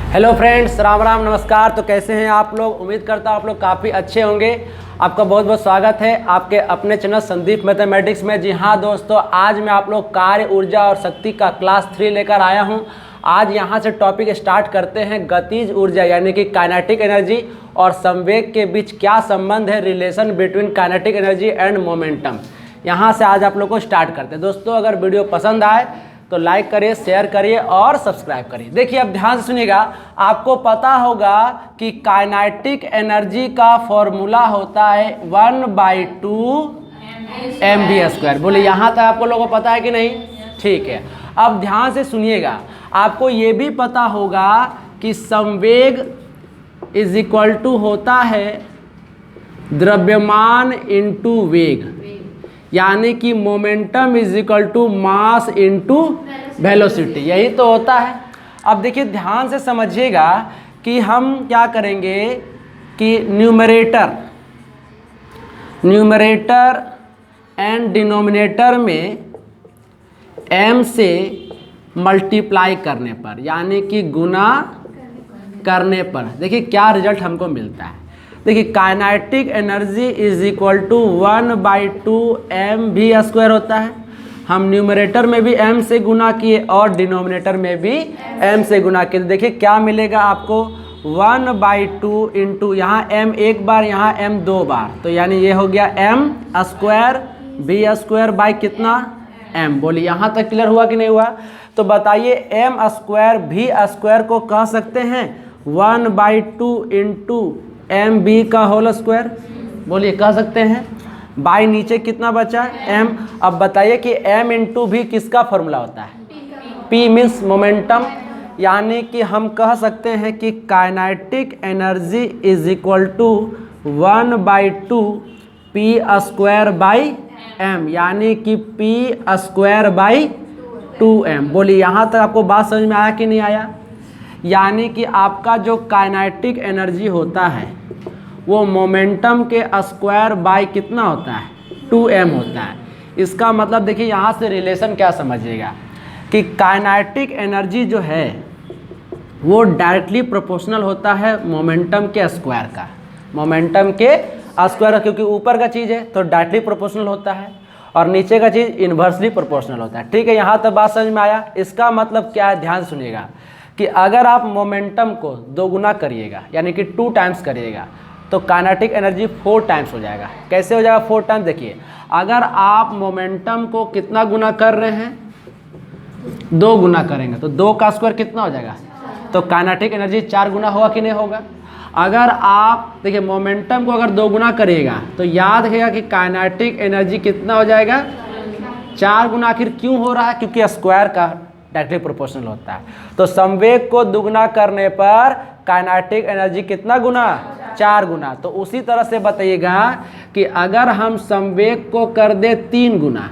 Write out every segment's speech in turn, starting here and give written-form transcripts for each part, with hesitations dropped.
Hello friends, Ram Ram नमस्कार। तो कैसे हैं आप लोग? उम्मीद करता हूँ आप लोग काफ़ी अच्छे होंगे। आपका बहुत बहुत स्वागत है आपके अपने चैनल संदीप मैथमेटिक्स में। जी हाँ दोस्तों, आज मैं आप लोग कार्य, ऊर्जा और शक्ति का क्लास 3 लेकर आया हूँ। आज यहाँ से टॉपिक स्टार्ट करते हैं। गतिज ऊर्जा यानी कि काइनेटिक एनर्जी और संवेग के बीच क्या संबंध है, relation between kinetic energy and momentum. यहाँ से आज आप लोग को स्टार्ट करते हैं। दोस्तों अगर वीडियो पसंद आए तो लाइक करिए, शेयर करिए और सब्सक्राइब करिए। देखिए अब ध्यान से सुनिएगा। आपको पता होगा कि काइनेटिक एनर्जी का फॉर्मूला होता है 1/2 mv²। बोले यहाँ तक आप लोगों को पता है कि नहीं? ठीक है, अब ध्यान से सुनिएगा। आपको ये भी पता होगा कि संवेग इज इक्वल टू होता है द्रव्यमान इंटू वेग, यानी कि momentum is equal to mass into velocity. यही तो होता है। अब देखिए ध्यान से समझिएगा कि हम क्या करेंगे कि न्यूमरेटर एंड डिनोमिनेटर में m से मल्टीप्लाई करने पर, यानी कि गुना करने पर देखिए क्या रिजल्ट हमको मिलता है। देखिए kinetic energy is equal to 1/2 mv² होता है। हम न्यूमरेटर में भी m से गुना किए और डिनोमिनेटर में भी m से गुना किए। तो देखिए क्या मिलेगा आपको, 1/2 इंटू यहाँ m एक बार, यहाँ m दो बार, तो यानी ये हो गया m² v² बाई कितना m। बोलिए यहाँ तक क्लियर हुआ कि नहीं हुआ? तो बताइए m² v² को कह सकते हैं 1/2 इंटू mv का होल स्क्वायर। बोलिए कह सकते हैं। बाई नीचे कितना बचा? m। अब बताइए कि m इंटू भी किसका फॉर्मूला होता है? p मीन्स मोमेंटम, यानी कि हम कह सकते हैं कि kinetic energy is equal to 1/2 p² by m, यानी कि p² बाई 2m। बोलिए यहाँ तक आपको बात समझ में आया कि नहीं आया? यानी कि आपका जो काइनेटिक एनर्जी होता है वो मोमेंटम के स्क्वायर बाय कितना होता है? 2m होता है। इसका मतलब देखिए यहाँ से रिलेशन क्या समझिएगा कि काइनेटिक एनर्जी जो है वो डायरेक्टली प्रोपोर्शनल होता है मोमेंटम के स्क्वायर का। मोमेंटम के स्क्वायर, क्योंकि ऊपर का चीज़ है तो डायरेक्टली प्रोपोर्शनल होता है और नीचे का चीज़ इन्वर्सली प्रोपोर्शनल होता है। ठीक है, यहाँ तक बात समझ में आया? इसका मतलब क्या है, ध्यान सुनिएगा कि अगर आप मोमेंटम को दोगुना करिएगा यानी कि 2 टाइम्स करिएगा तो काइनेटिक एनर्जी 4 टाइम्स हो जाएगा। कैसे हो जाएगा 4 टाइम्स? देखिए अगर आप मोमेंटम को कितना गुना कर रहे हैं, 2 गुना करेंगे तो 2 का स्क्वायर कितना हो जाएगा? तो काइनेटिक एनर्जी 4 गुना होगा कि नहीं होगा? अगर आप देखिए मोमेंटम को अगर 2 गुना करिएगा तो याद रखिएगा कि काइनेटिक एनर्जी कितना हो जाएगा? 4 गुना। आखिर क्यों हो रहा है? क्योंकि स्क्वायर का डायरेक्टली प्रोपोर्शनल होता है। तो संवेग को दुगना करने पर काइनेटिक एनर्जी कितना गुना? 4 गुना। तो उसी तरह से बताइएगा कि अगर हम संवेग को कर दे 3 गुना,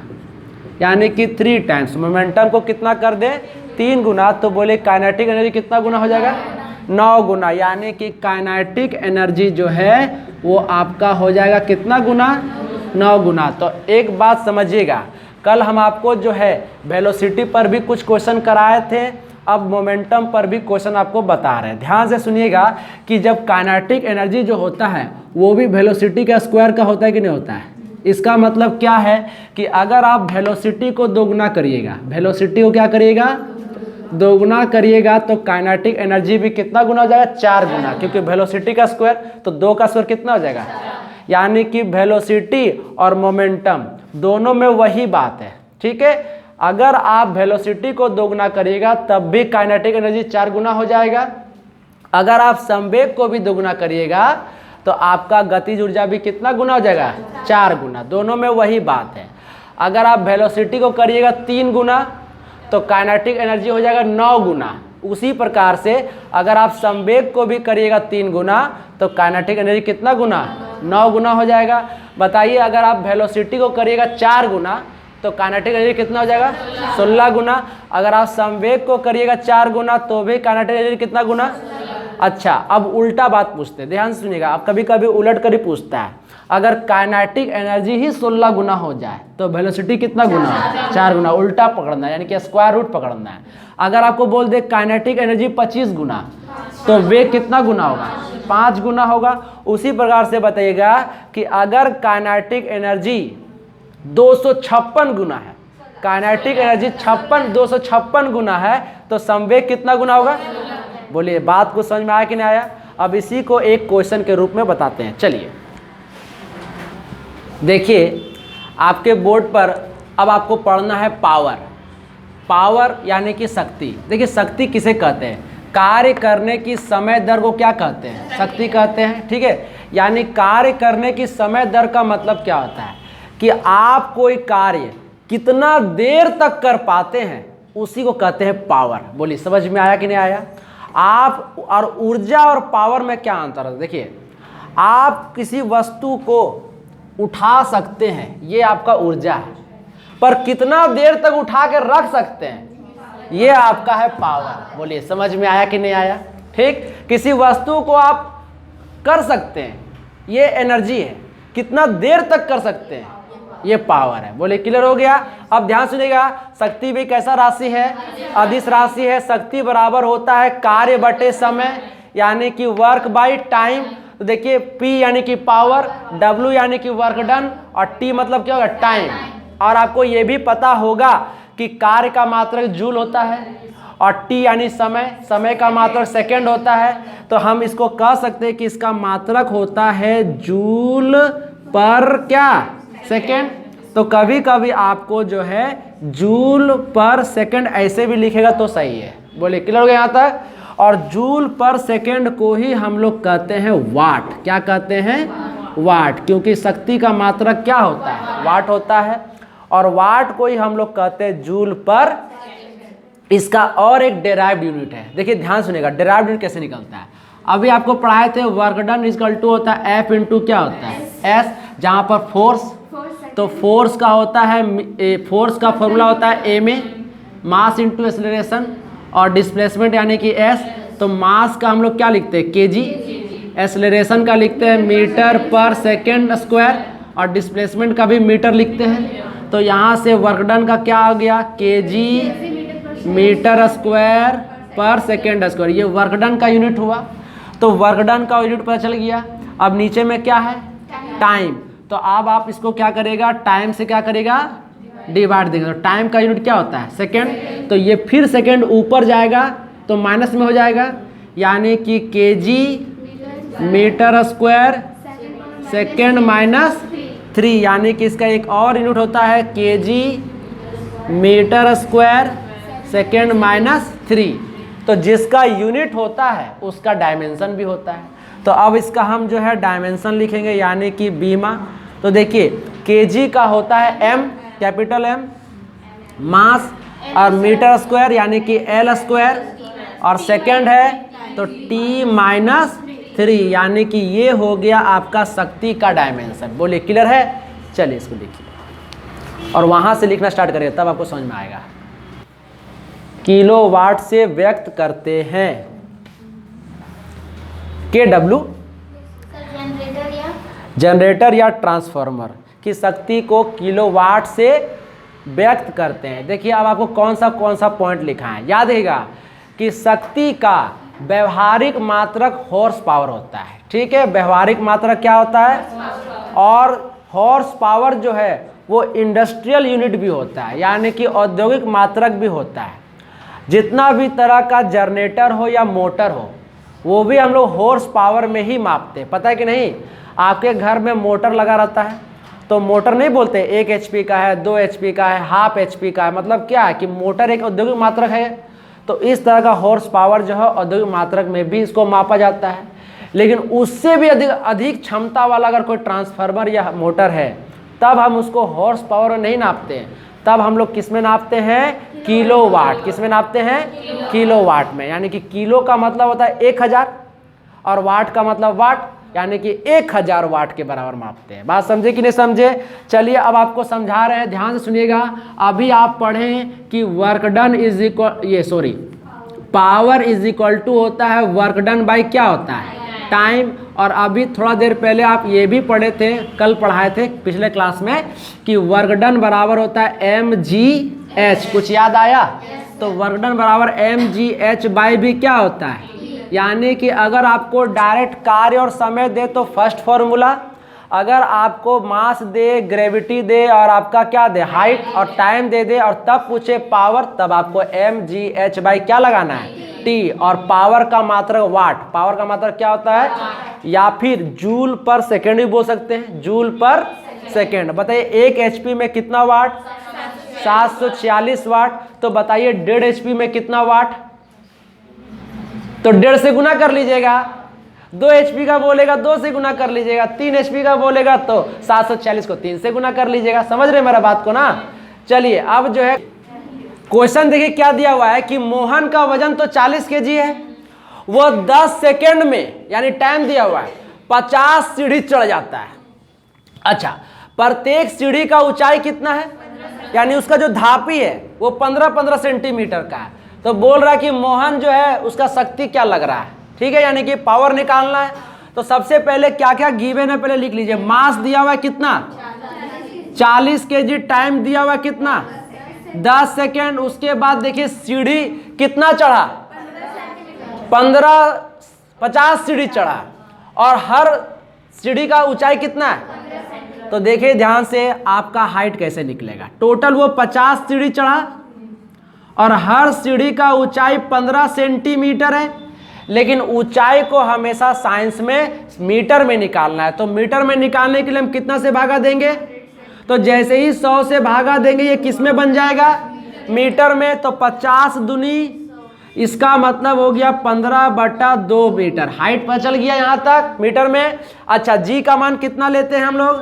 यानी कि 3 टाइम्स, मोमेंटम को कितना कर दे? 3 गुना, तो बोले काइनेटिक एनर्जी कितना गुना हो जाएगा? 9 गुना। यानी कि काइनेटिक एनर्जी जो है वो आपका हो जाएगा कितना गुना? 9 गुना। तो एक बात समझिएगा, कल हम आपको जो है वेलोसिटी पर भी कुछ क्वेश्चन कराए थे, अब मोमेंटम पर भी क्वेश्चन आपको बता रहे हैं। ध्यान से सुनिएगा कि जब काइनेटिक एनर्जी जो होता है वो भी वेलोसिटी का स्क्वायर का होता है कि नहीं होता है? इसका मतलब क्या है कि अगर आप वेलोसिटी को दोगुना करिएगा, वेलोसिटी को क्या करिएगा? दोगुना करिएगा तो काइनेटिक एनर्जी भी कितना गुना हो जाएगा? 4 गुना, क्योंकि वेलोसिटी का स्क्वायर तो 2 का स्क्वायर कितना हो जाएगा? यानी कि वेलोसिटी और मोमेंटम दोनों में वही बात है। ठीक है, अगर आप वेलोसिटी को दोगुना करिएगा तब भी काइनेटिक एनर्जी 4 गुना हो जाएगा। अगर आप संवेग को भी दोगुना करिएगा तो आपका गतिज ऊर्जा भी कितना गुना हो जाएगा? 4 गुना। दोनों में वही बात है। अगर आप वेलोसिटी को करिएगा 3 गुना तो काइनेटिक एनर्जी हो जाएगा 9 गुना। उसी प्रकार से अगर आप संवेग को भी करिएगा 3 गुना तो काइनेटिक एनर्जी कितना गुना? 9 गुना हो जाएगा। बताइए अगर आप वेलोसिटी को करिएगा 4 गुना तो काइनेटिक एनर्जी कितना हो जाएगा? 16 गुना। अगर आप संवेग को करिएगा 4 गुना तो भी काइनेटिक एनर्जी कितना गुना? अच्छा, अब उल्टा बात पूछते हैं, ध्यान सुनिएगा। आप कभी कभी उलट कर ही पूछता है, अगर काइनेटिक एनर्जी ही 16 गुना हो जाए तो वेलोसिटी कितना गुना है? 4 गुना। उल्टा पकड़ना है, यानी कि स्क्वायर रूट पकड़ना है। अगर आपको बोल दे काइनेटिक एनर्जी 25 गुना तो वेग कितना गुना होगा? 5 गुना होगा। उसी प्रकार से बताइएगा कि अगर काइनेटिक एनर्जी 256 गुना है, काइनेटिक एनर्जी 256 गुना है, तो संवेग कितना गुना होगा? बोलिए, बात को समझ में आया कि नहीं आया? अब इसी को एक क्वेश्चन के रूप में बताते हैं। चलिए देखिए, आपके बोर्ड पर अब आपको पढ़ना है पावर। पावर यानी कि शक्ति। देखिए, शक्ति किसे कहते हैं? कार्य करने की समय दर को क्या कहते हैं? शक्ति कहते हैं। ठीक है, यानी कार्य करने की समय दर का मतलब क्या होता है कि आप कोई कार्य कितना देर तक कर पाते हैं, उसी को कहते हैं पावर। बोलिए, समझ में आया कि नहीं आया? आप और ऊर्जा और पावर में क्या अंतर है? देखिए, आप किसी वस्तु को उठा सकते हैं, ये आपका ऊर्जा है, पर कितना देर तक उठा के रख सकते हैं, ये आपका है पावर। बोलिए, समझ में आया कि नहीं आया? ठीक, किसी वस्तु को आप कर सकते हैं, ये एनर्जी है, कितना देर तक कर सकते हैं, ये पावर है। बोले, क्लियर हो गया? अब ध्यान सुनिएगा, शक्ति भी कैसा राशि है? अदिश राशि है। शक्ति बराबर होता है कार्य बटे समय, यानी कि वर्क बाय टाइम। तो देखिए, P यानी कि पावर, W यानी कि वर्क डन, और T मतलब क्या होगा? टाइम। और आपको ये भी पता होगा कि कार्य का मात्रक जूल होता है, और T यानी समय, समय का मात्रक सेकंड होता है। तो हम इसको कह सकते हैं कि इसका मात्रक होता है जूल पर क्या? सेकंड। तो कभी कभी आपको जो है जूल पर सेकंड ऐसे भी लिखेगा तो सही है। बोले, क्लियर हो गया यहाँ तक? और जूल पर सेकंड को ही हम लोग कहते हैं वाट। क्या कहते हैं? वाट, क्योंकि शक्ति का मात्रक क्या होता है? वाट होता है। और वाट को ही हम लोग कहते हैं जूल पर। इसका और एक डेराइव्ड यूनिट है। देखिए, ध्यान सुनिएगा, डेराइव्ड यूनिट कैसे निकलता है। अभी आपको पढ़ाए थे, वर्क डन इक्वल टू होता है F इंटू क्या होता है? S, जहाँ पर फोर्स, तो फोर्स का होता है, फोर्स का फॉर्मूला होता है m, मास इंटू एक्सेलरेशन, और डिस्प्लेसमेंट यानी कि s। तो मास का हम लोग क्या लिखते हैं? kg, एक्सेलरेशन का लिखते हैं मीटर पर सेकेंड स्क्वायर, और डिस्प्लेसमेंट का भी मीटर लिखते हैं। तो यहाँ से वर्क डन का क्या हो गया? kg मीटर स्क्वायर पर सेकेंड स्क्वायर, ये वर्क डन का यूनिट हुआ। तो वर्क डन का यूनिट पता चल गया। अब नीचे में क्या है? टाइम। तो अब आप इसको क्या करेगा? टाइम से क्या करेगा? डिवाइड देंगे। तो टाइम का यूनिट क्या होता है? सेकेंड। तो ये फिर सेकेंड ऊपर जाएगा तो माइनस में हो जाएगा, यानी कि kg metre square second minus 3, यानी कि इसका एक और यूनिट होता है kg metre square second minus 3। तो जिसका यूनिट होता है उसका डायमेंशन भी होता है। तो अब इसका हम जो है डायमेंशन लिखेंगे, यानी कि बीमा। तो देखिए, kg का होता है m, कैपिटल M, मास, और मीटर स्क्वायर यानी कि L स्क्वायर, और सेकेंड है तो T माइनस 3, यानी कि ये हो गया आपका शक्ति का डायमेंशन। बोलिए, क्लियर है? चलिए इसको लिखिए और वहाँ से लिखना स्टार्ट करिए, तब आपको समझ में आएगा। किलोवाट से व्यक्त करते हैं KW, जनरेटर या ट्रांसफार्मर की शक्ति को किलोवाट से व्यक्त करते हैं। देखिए, अब आपको कौन सा पॉइंट लिखा है, याद रखिएगा कि शक्ति का व्यवहारिक मात्रक हॉर्स पावर होता है। ठीक है, व्यवहारिक मात्रक क्या होता है? और हॉर्स पावर जो है वो इंडस्ट्रियल यूनिट भी होता है, यानी कि औद्योगिक मात्रक भी होता है। जितना भी तरह का जनरेटर हो या मोटर हो, वो भी हम लोग हॉर्स पावर में ही मापते हैं। पता है कि नहीं? आपके घर में मोटर लगा रहता है तो मोटर नहीं बोलते 1 HP का है, 2 HP का है, हाफ HP का है। मतलब क्या है कि मोटर एक औद्योगिक मात्रक है। तो इस तरह का हॉर्स पावर जो है औद्योगिक मात्रक में भी इसको मापा जाता है। लेकिन उससे भी अधिक क्षमता वाला अगर कोई ट्रांसफार्मर या मोटर है, तब हम उसको हॉर्स पावर नहीं नापते हैं, तब हम लोग किस में नापते हैं? किलोवाट। किस में नापते हैं? किलोवाट में। यानी कि किलो का मतलब होता है 1000 और वाट का मतलब वाट, यानी कि 1000 वाट के बराबर मापते हैं। बात समझे कि नहीं समझे? चलिए अब आपको समझा रहे हैं, ध्यान से सुनिएगा। अभी आप पढ़ें कि work done is equal power is equal to होता है वर्क डन बाई क्या होता है? टाइम। और अभी थोड़ा देर पहले आप ये भी पढ़े थे, कल पढ़ाए थे पिछले क्लास में, कि वर्क डन बराबर होता है mgh। कुछ याद आया? तो वर्क डन बराबर mgh बाई भी क्या होता है? यानी कि अगर आपको डायरेक्ट कार्य और समय दे तो फर्स्ट फॉर्मूला, अगर आपको मास दे, ग्रेविटी दे और आपका क्या दे, हाइट और टाइम दे दे, और तब पूछे पावर, तब आपको mgh बाई क्या लगाना है, टी, और पावर का मात्रक वाट, पावर का मात्रक क्या होता है, या फिर जूल पर सेकेंड भी बोल सकते हैं, जूल पर सेकेंड। बताइए 1 HP में कितना वाट, 746 वाट। तो बताइए 1.5 HP में कितना वाट, तो 1.5 से गुना कर लीजिएगा। 2 HP का बोलेगा 2 से गुना कर लीजिएगा। 3 HP का बोलेगा तो 746 को 3 से गुना कर लीजिएगा। समझ रहे मेरा बात को ना। चलिए अब जो है क्वेश्चन देखिए क्या दिया हुआ है कि मोहन का वजन तो 40 kg है, वो 10 सेकेंड में, यानी टाइम दिया हुआ है, 50 सीढ़ी चढ़ जाता है। अच्छा, प्रत्येक सीढ़ी का ऊंचाई कितना है, यानी उसका जो धापी है वो 15-15 सेंटीमीटर का है। तो बोल रहा है कि मोहन जो है उसका शक्ति क्या लग रहा है, ठीक है, यानी कि पावर निकालना है। तो सबसे पहले क्या क्या गिवन है पहले लिख लीजिए। मास दिया हुआ है कितना, 40 kg, टाइम दिया हुआ है कितना, 10 सेकेंड। उसके बाद देखिए सीढ़ी कितना चढ़ा, 50 सीढ़ी चढ़ा, और हर सीढ़ी का ऊंचाई कितना है। तो देखिए ध्यान से आपका हाइट कैसे निकलेगा। टोटल वो 50 सीढ़ी चढ़ा और हर सीढ़ी का ऊंचाई 15 सेंटीमीटर है, लेकिन ऊंचाई को हमेशा साइंस में मीटर में निकालना है। तो मीटर में निकालने के लिए हम कितना से भागा देंगे, तो जैसे ही 100 से भागा देंगे ये किस में बन जाएगा, मीटर में। तो 50 दूनी, इसका मतलब हो गया 15/2 मीटर। हाइट पर चल गया यहाँ तक मीटर में। अच्छा, जी का मान कितना लेते हैं हम लोग,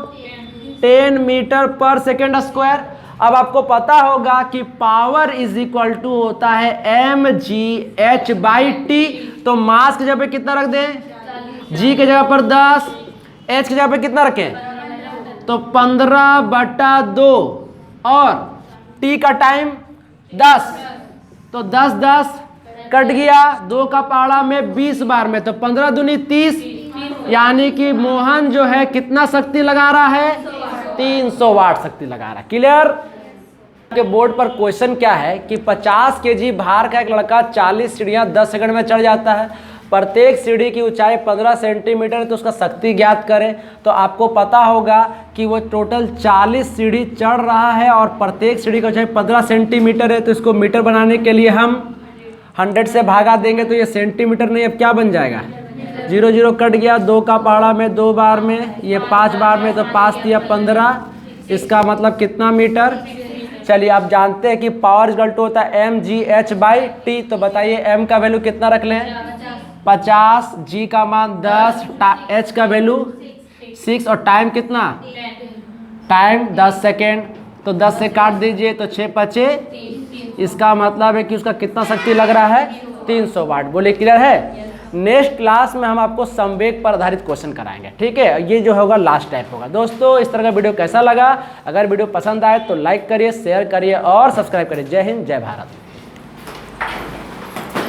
10 मीटर पर सेकेंड स्क्वायर। अब आपको पता होगा कि पावर इज इक्वल टू होता है mgh बाई टी। तो मास की जगह पे कितना रख दें, g की जगह पर 10, h की जगह पे कितना रखें, तो 15/2, और t का टाइम 10, तो 10 कट गया, 2 का पहाड़ा में 20 बार में, तो 15 दूनी 30, यानी कि मोहन जो है कितना शक्ति लगा रहा है, 300 वाट शक्ति लगा रहा है। क्लियर। के बोर्ड पर क्वेश्चन क्या है कि 50 kg भार का एक लड़का 40 सीढ़ियां 10 सेकंड में चढ़ जाता है, प्रत्येक सीढ़ी की ऊंचाई 15 सेंटीमीटर है, तो उसका शक्ति ज्ञात करें। तो आपको पता होगा कि वो टोटल 40 सीढ़ी चढ़ रहा है और प्रत्येक सीढ़ी की ऊंचाई 15 सेंटीमीटर है। तो इसको मीटर बनाने के लिए हम 100 से भागा देंगे, तो ये सेंटीमीटर नहीं, अब क्या बन जाएगा, 0 कट गया, 2 का पहाड़ा में 2 बार में, ये 5 बार में, तो 5 या 15, इसका मतलब कितना मीटर। चलिए आप जानते हैं कि पावर इक्वल टू होता है mgh बाई टी। तो बताइए m का वैल्यू कितना रख लें, 50, g का मान 10, h का वैल्यू 6, और टाइम कितना, टाइम 10 सेकेंड। तो 10 से काट दीजिए तो 6 5, इसका मतलब है कि उसका कितना शक्ति लग रहा है, 300 वाट। बोले क्लियर है। नेक्स्ट क्लास में हम आपको संवेग पर आधारित क्वेश्चन कराएंगे, ठीक है। ये जो होगा लास्ट टाइप होगा। दोस्तों इस तरह का वीडियो कैसा लगा, अगर वीडियो पसंद आए तो लाइक करिए, शेयर करिए और सब्सक्राइब करिए। जय हिंद, जय भारत।